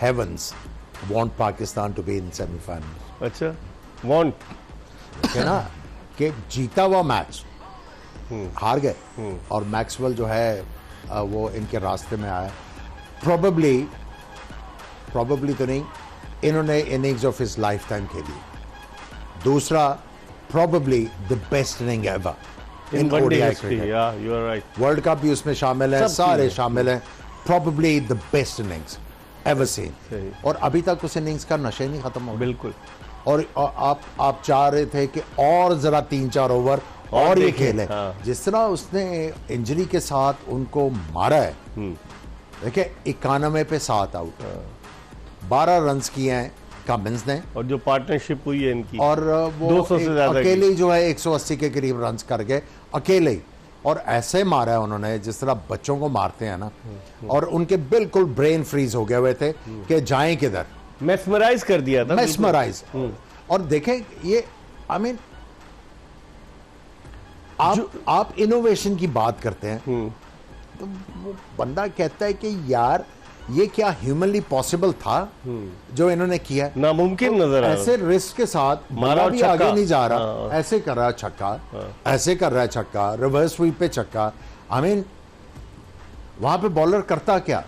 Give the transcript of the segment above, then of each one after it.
heavens want Pakistan to be in semi-finals. अच्छा, want है ना कि जीता हुआ मैच हार गए और मैक्सवेल जो है वो इनके रास्ते में आया. प्रोबेबली तो नहीं, इन्होंने innings of his lifetime खेली. दूसरा, probably the best inning ever in ODI cricket. You are right. World cup भी उसमें शामिल है, सारे शामिल हैं. Probably the best innings ever seen. और अभी तक उस इनिंग्स का नशा ही नहीं खत्म हुआ. बिल्कुल. और आप चाह रहे थे कि और जरा 3-4 ओवर और ये खेले. जिस तरह उसने इंजरी के साथ उनको मारा है, देखिए 91 पे 7 आउट, 12 रन्स किए हैं कमिंस ने, और जो पार्टनरशिप हुई है इनकी, और वो 200 से ज्यादा अकेले ही जो है 180 के करीब रन्स कर गए अकेले ही. और ऐसे मारा है उन्होंने जिस तरह बच्चों को मारते हैं ना. और उनके बिल्कुल ब्रेन फ्रीज हो गए हुए थे कि जाएं किधर. मेस्मराइज कर दिया था. मेस्मराइज. और देखें ये आई मीन आप इनोवेशन की बात करते हैं तो वो बंदा कहता है कि यार ये क्या ह्यूमनली पॉसिबल था जो इन्होंने किया. नामुमकिन नजर आ रहा. ऐसे रिस्क के साथ मारा भी आगे नहीं जा रहा. ऐसे कर रहा है छक्का, ऐसे कर रहा है छक्का, रिवर्स स्वीप पे छक्का. आई मीन वहां पे बॉलर करता क्या.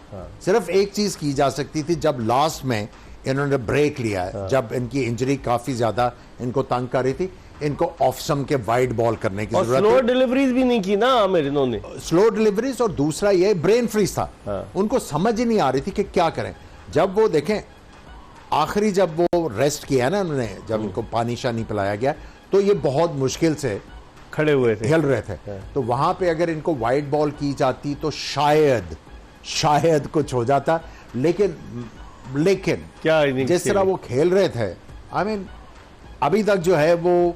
सिर्फ एक चीज की जा सकती थी जब लास्ट में इन्होंने ब्रेक लिया है, जब इनकी इंजरी काफी ज्यादा इनको तंग कर रही थी, इनको ऑफ सम के वाइड बॉल करने की जरूरत. स्लो डिलीवरीज भी नहीं की ना आमिर इन्होंने. Slow deliveries. और दूसरा ये ब्रेन फ्रीज था. उनको समझ ही नहीं आ रही थी कि क्या करें. जब वो देखें आखिरी जब वो रेस्ट किया ना उन्होंने, जब उनको पानी शानी पिलाया गया, तो ये बहुत मुश्किल से खड़े हुए थे, हिल रहे थे. तो वहां पे अगर इनको वाइड बॉल की जाती तो शायद कुछ हो जाता. लेकिन क्या जिस तरह वो खेल रहे थे, आई मीन अभी तक जो है वो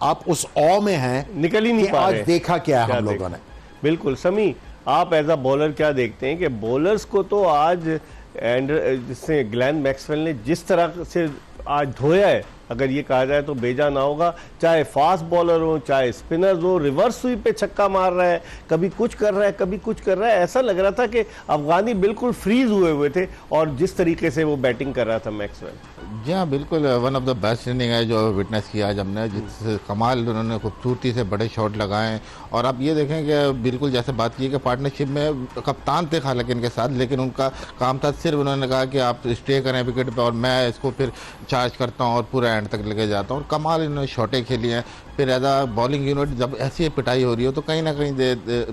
आप उस ऑ में हैं, निकल ही नहीं पा रहे. आज देखा क्या है हम लोगों ने. बिल्कुल. समी, आप एज अ बॉलर क्या देखते हैं कि बॉलर्स को तो आज जिससे ग्लेन मैक्सवेल ने जिस तरह से आज धोया है, अगर ये कहा जाए तो बेजा ना होगा. चाहे फास्ट बॉलर हो, चाहे स्पिनर्स हो, रिवर्स स्वीप पे छक्का मार रहा है, कभी कुछ कर रहा है, कभी कुछ कर रहा है. ऐसा लग रहा था कि अफगानी बिल्कुल फ्रीज हुए थे. और जिस तरीके से वो बैटिंग कर रहा था मैक्सवेल. जी हाँ, बिल्कुल one of the best inning है जो विटनेस किया आज हमने. जिस कमाल उन्होंने खूबसूरती से बड़े शॉट लगाए. और आप ये देखें कि बिल्कुल जैसे बात की कि पार्टनरशिप में कप्तान थे हालांकि इनके साथ, लेकिन उनका काम था सिर्फ उन्होंने कहा कि आप स्टे करें विकेट पे और मैं इसको फिर चार्ज करता हूँ और पूरा एंड तक लेके जाता हूँ. और कमाल इन्होंने शॉटें खेली हैं. फिर एज अ बॉलिंग यूनिट जब ऐसी पिटाई हो रही हो तो कहीं ना कहीं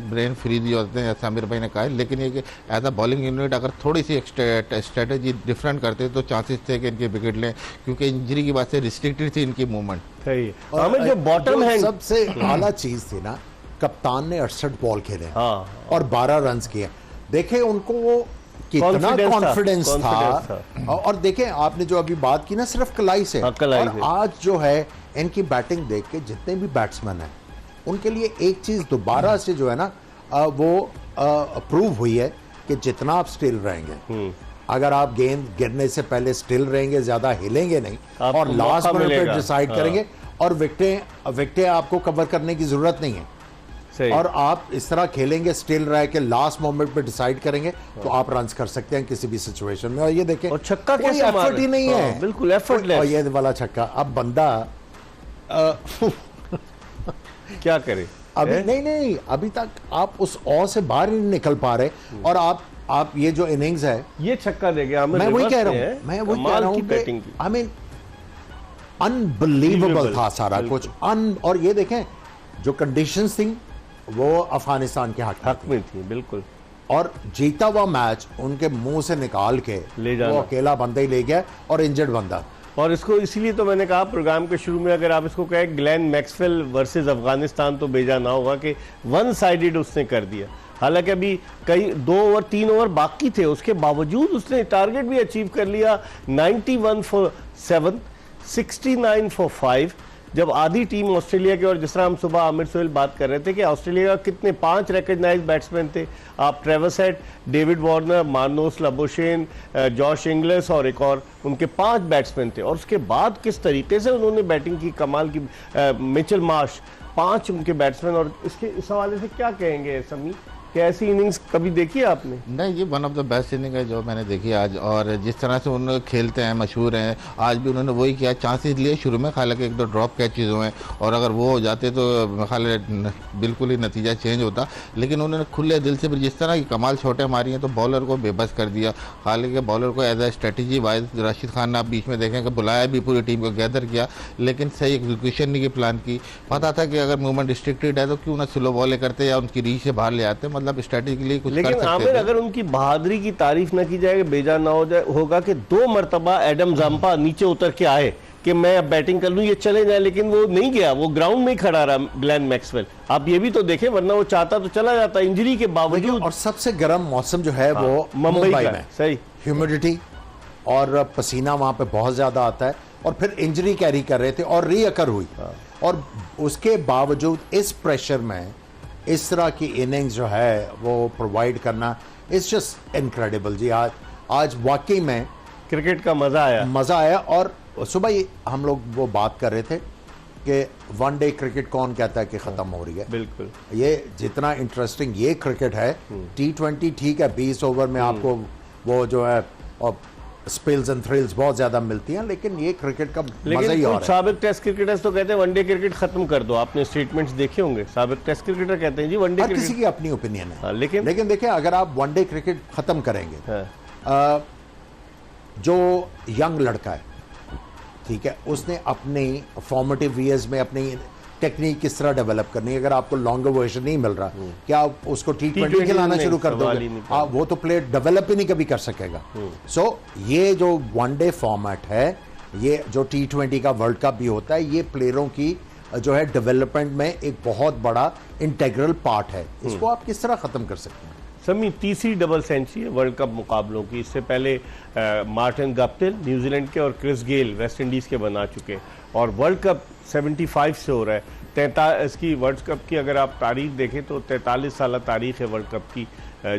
ब्रेन फ्रीज ही होते हैं, ऐसा आमिर भाई ने कहा है. लेकिन ये कि एज अ बॉलिंग यूनिट अगर थोड़ी सी स्ट्रेटेजी डिफरेंट करते तो चांसेस थे कि इनके विकेट लें, क्योंकि इंजरी की वजह से रिस्ट्रिक्टेड थी इनकी मूवमेंट. सही है. हमें जो बॉटम है सबसे आला चीज थी ना, कप्तान ने 68 बॉल खेले और 12 रन किए. देखे उनको कितना कॉन्फिडेंस था. और देखें आपने जो अभी बात की ना सिर्फ कलाई से, और आज जो है इनकी बैटिंग देख के जितने भी बैट्समैन हैं उनके लिए एक चीज दोबारा से जो है ना वो प्रूव हुई है कि जितना आप स्टिल रहेंगे, अगर आप गेंद गिरने से पहले स्टिल रहेंगे, ज्यादा हिलेंगे नहीं और लास्ट मिनट पे डिसाइड करेंगे, और विकेटें आपको कवर करने की जरूरत नहीं है. और आप इस तरह खेलेंगे स्टिल रह के लास्ट मोमेंट पे डिसाइड करेंगे तो आप रन कर सकते हैं किसी भी सिचुएशन में. और ये देखें, और छक्का कोई एफर्ट ही नहीं है. बिल्कुल एफर्टलेस. और ये वाला छक्का, अब बंदा क्या करे. अभी नहीं अभी तक आप उस ऑ से बाहर नहीं निकल पा रहे. और आप ये जो इनिंग्स है, ये छक्का दे गया. मैं वही कह रहा हूँ आई मीन अनबिलीवेबल था सारा कुछ. और ये देखें जो कंडीशंस थी वो अफगानिस्तान के हक में थी. बिल्कुल. और जीता हुआ मैच उनके मुंह से निकाल के ले जाना, वो अकेला बंदा ही ले गया और इंजर्ड बंदा. और इसको इसीलिए तो मैंने कहा प्रोग्राम के शुरू में, अगर आप इसको कहें ग्लेन मैक्सवेल वर्सेस अफगानिस्तान तो बेजा ना होगा कि वन साइडेड उसने कर दिया. हालांकि अभी कई 2 ओवर 3 ओवर बाकी थे, उसके बावजूद उसने टारगेट भी अचीव कर लिया. 91 फॉर 7, 69 फॉर 5. जब आधी टीम ऑस्ट्रेलिया की, और जिस तरह हम सुबह आमिर सोहेल बात कर रहे थे कि ऑस्ट्रेलिया का कितने 5 रिकॉग्नाइज्ड बैट्समैन थे. आप Travis head, David Warner, Marnus Labuschagne, Josh Inglis और एक और, उनके 5 बैट्समैन थे. और उसके बाद किस तरीके से उन्होंने बैटिंग की, कमाल की. मिचेल मार्श, 5 उनके बैट्समैन. और इस हवाले से क्या कहेंगे समी क्या ऐसी इनिंग्स कभी देखी है आपने? नहीं, ये one of the best inning है जो मैंने देखी आज। और जिस तरह से उन्होंने खेलते हैं, मशहूर हैं, आज भी उन्होंने वही किया, चांसेस लिए शुरू में, हालांकि एक दो ड्रॉप कैचेज हुए हैं और अगर वो हो जाते तो ख्याल बिल्कुल ही नतीजा चेंज होता। लेकिन उन्होंने खुले दिल से भी जिस तरह की कमाल शॉटें मारी हैं तो बॉलर को बेबस कर दिया। हालांकि बॉलर को as a strategy wise Rashid Khan ने आप बीच में देखें कि बुलाया भी, पूरी टीम को गैदर किया, लेकिन सही एग्जीक्यूशन नहीं की प्लान की। पता था कि अगर मूवमेंट रिस्ट्रिक्टेड है तो क्यों ना स्लो बॉलें करते या उनकी रीच से बाहर ले आते, मतलब स्ट्रेटेजिकली कुछ लेकिन कर सकते आमिर थे। अगर उनकी बहादुरी की तारीफ ना की जाए, बेजान ना हो जाए, होगा कि 2 मरतबा एडम जाम्पा नीचे उतर के आए कि मैं अब बैटिंग कर लूं, ये चले जाए, लेकिन वो नहीं गया, वो ग्राउंड में ही खड़ा रहा ग्लेन मैक्सवेल। आप ये भी तो देखें, वरना वो चाहता तो चला जाता इंजरी के बावजूद। और सबसे गर्म मौसम जो है वो मुंबई मुंबई का में, सही ह्यूमिडिटी और पसीना वहां पे बहुत ज्यादा आता है, और फिर इंजरी कैरी कर रहे थे और रीअकर हुई, और उसके बावजूद इस प्रेशर में इस तरह की इनिंग्स जो है वो प्रोवाइड करना इट्स जस्ट इनक्रेडिबल जी। आज वाकई में क्रिकेट का मजा आया। और सुबह ही हम लोग वो बात कर रहे थे कि वनडे क्रिकेट कौन कहता है कि खत्म हो रही है। बिल्कुल, ये जितना इंटरेस्टिंग ये क्रिकेट है, T20 ठीक है, 20 ओवर में आपको वो जो है और स्पिल्स एंड थ्रिल्स बहुत ज्यादा मिलती हैं, लेकिन ये क्रिकेट का मजा ही लेकिन और कुछ है। साबिक टेस्ट क्रिकेटर्स तो कहते हैं वनडे क्रिकेट खत्म कर दो। आपने स्टेटमेंट्स देखे होंगे, साबिक टेस्ट क्रिकेटर कहते हैं जी वनडे हर किसी क्रिकेट। की अपनी ओपिनियन है, लेकिन देखिए अगर आप वनडे क्रिकेट खत्म करेंगे, हाँ। जो यंग लड़का है, ठीक है, उसने अपनी फॉर्मेटिव ईयर्स में अपनी टेक्निक किस तरह डेवलप करनी है। अगर आपको लॉन्गर वर्जन नहीं मिल रहा, क्या आप उसको T20 खिलाना नहीं, शुरू कर सवाल ही दोगे? नहीं वो तो प्लेयर डेवलप ही नहीं कभी कर सकेगा। सो ये जो वनडे फॉर्मेट है, ये जो T20 का वर्ल्ड कप भी होता है, ये प्लेयरों की जो है डेवलपमेंट में एक बहुत बड़ा इंटेग्रल पार्ट है। इसको आप किस तरह खत्म कर सकते हैं? समी तीसरी डबल सेंचुरी है वर्ल्ड कप मुकाबलों की। इससे पहले मार्टिन गप्टिल न्यूजीलैंड के और क्रिस गेल वेस्ट इंडीज के बना चुके, और वर्ल्ड कप 75 से हो रहा है। इसकी वर्ल्ड कप की अगर आप तारीख देखें तो 43 साल तारीख है वर्ल्ड कप की,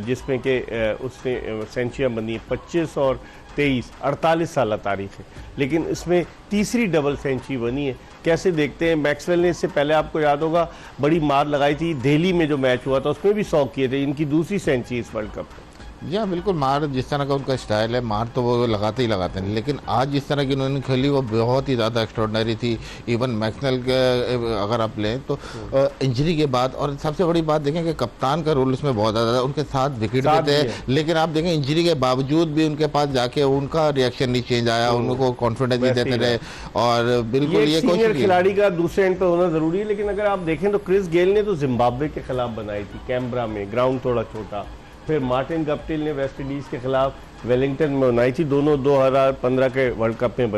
जिसमें कि उसने सेंचुरियाँ बनी है 25 और 23, 48 साल तारीख है, लेकिन इसमें तीसरी डबल सेंचुरी बनी है। कैसे देखते हैं? मैक्सवेल ने इससे पहले आपको याद होगा बड़ी मार लगाई थी, दिल्ली में जो मैच हुआ था उसमें भी 100 किए थे। इनकी दूसरी सेंचुरी इस वर्ल्ड कप में। या बिल्कुल, मार जिस तरह का उनका स्टाइल है, मार तो वो लगाते ही लगाते हैं, लेकिन आज जिस तरह की उन्होंने खेली वो बहुत ही ज़्यादा एक्स्ट्रॉर्डनरी थी। इवन मैक्सवेल के अगर आप लें तो इंजरी के बाद, और सबसे बड़ी बात देखें कि कप्तान का रोल उसमें बहुत ज़्यादा, उनके साथ विकेट भी थे, लेकिन आप देखें इंजरी के बावजूद भी उनके पास जाके उनका रिएक्शन नहीं चेंज आया, उनको कॉन्फिडेंस नहीं देते रहे। और बिल्कुल ये सीनियर खिलाड़ी का दूसरे एंड पे होना जरूरी है। लेकिन अगर आप देखें तो क्रिस गेल ने तो जिम्बाब्वे के खिलाफ बनाई थी कैनबरा में, ग्राउंड थोड़ा छोटा। फिर मार्टिन गप्टिल ने वेस्ट इंडीज के खिलाफ वेलिंगटन में बनाई थी, दोनों 2015 के वर्ल्ड कप में